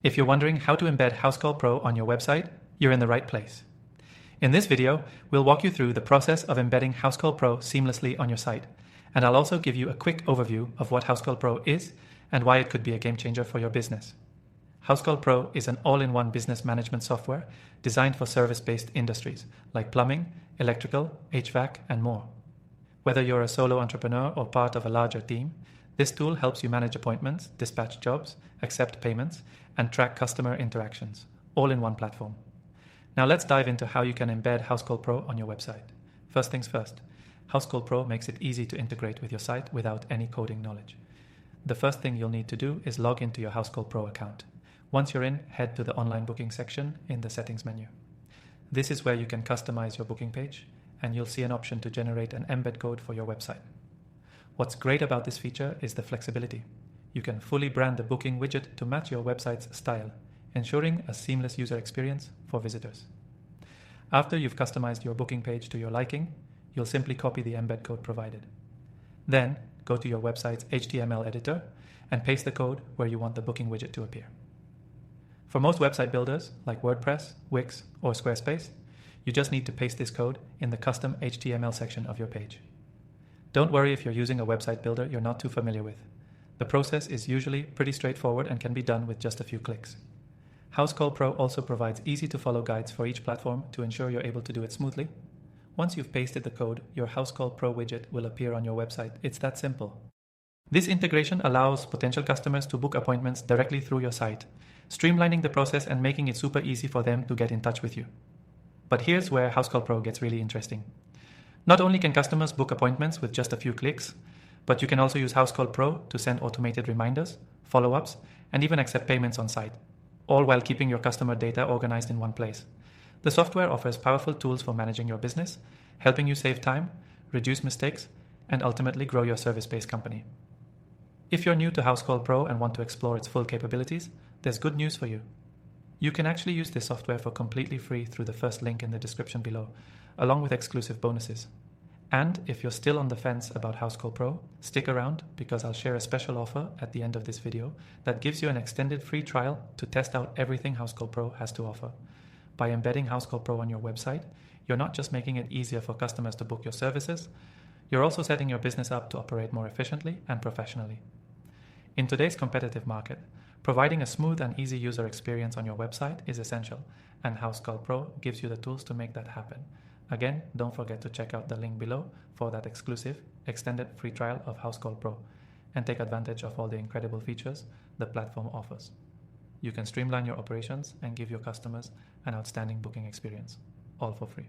If you're wondering how to embed Housecall Pro on your website, you're in the right place. In this video, we'll walk you through the process of embedding Housecall Pro seamlessly on your site, and I'll also give you a quick overview of what Housecall Pro is and why it could be a game changer for your business. Housecall Pro is an all-in-one business management software designed for service-based industries like plumbing, electrical, HVAC, and more. Whether you're a solo entrepreneur or part of a larger team, this tool helps you manage appointments, dispatch jobs, accept payments, and track customer interactions, all in one platform. Now let's dive into how you can embed Housecall Pro on your website. First things first, Housecall Pro makes it easy to integrate with your site without any coding knowledge. The first thing you'll need to do is log into your Housecall Pro account. Once you're in, head to the online booking section in the settings menu. This is where you can customize your booking page, and you'll see an option to generate an embed code for your website. What's great about this feature is the flexibility. You can fully brand the booking widget to match your website's style, ensuring a seamless user experience for visitors. After you've customized your booking page to your liking, you'll simply copy the embed code provided. Then, go to your website's HTML editor and paste the code where you want the booking widget to appear. For most website builders, like WordPress, Wix, or Squarespace, you just need to paste this code in the custom HTML section of your page. Don't worry if you're using a website builder you're not too familiar with. The process is usually pretty straightforward and can be done with just a few clicks. Housecall Pro also provides easy-to-follow guides for each platform to ensure you're able to do it smoothly. Once you've pasted the code, your Housecall Pro widget will appear on your website. It's that simple. This integration allows potential customers to book appointments directly through your site, streamlining the process and making it super easy for them to get in touch with you. But here's where Housecall Pro gets really interesting. Not only can customers book appointments with just a few clicks, but you can also use Housecall Pro to send automated reminders, follow-ups, and even accept payments on site, all while keeping your customer data organized in one place. The software offers powerful tools for managing your business, helping you save time, reduce mistakes, and ultimately grow your service-based company. If you're new to Housecall Pro and want to explore its full capabilities, there's good news for you. You can actually use this software for completely free through the first link in the description below, along with exclusive bonuses. And if you're still on the fence about Housecall Pro, stick around because I'll share a special offer at the end of this video that gives you an extended free trial to test out everything Housecall Pro has to offer. By embedding Housecall Pro on your website, you're not just making it easier for customers to book your services, you're also setting your business up to operate more efficiently and professionally. In today's competitive market, providing a smooth and easy user experience on your website is essential, and Housecall Pro gives you the tools to make that happen. Again, don't forget to check out the link below for that exclusive, extended free trial of Housecall Pro and take advantage of all the incredible features the platform offers. You can streamline your operations and give your customers an outstanding booking experience, all for free.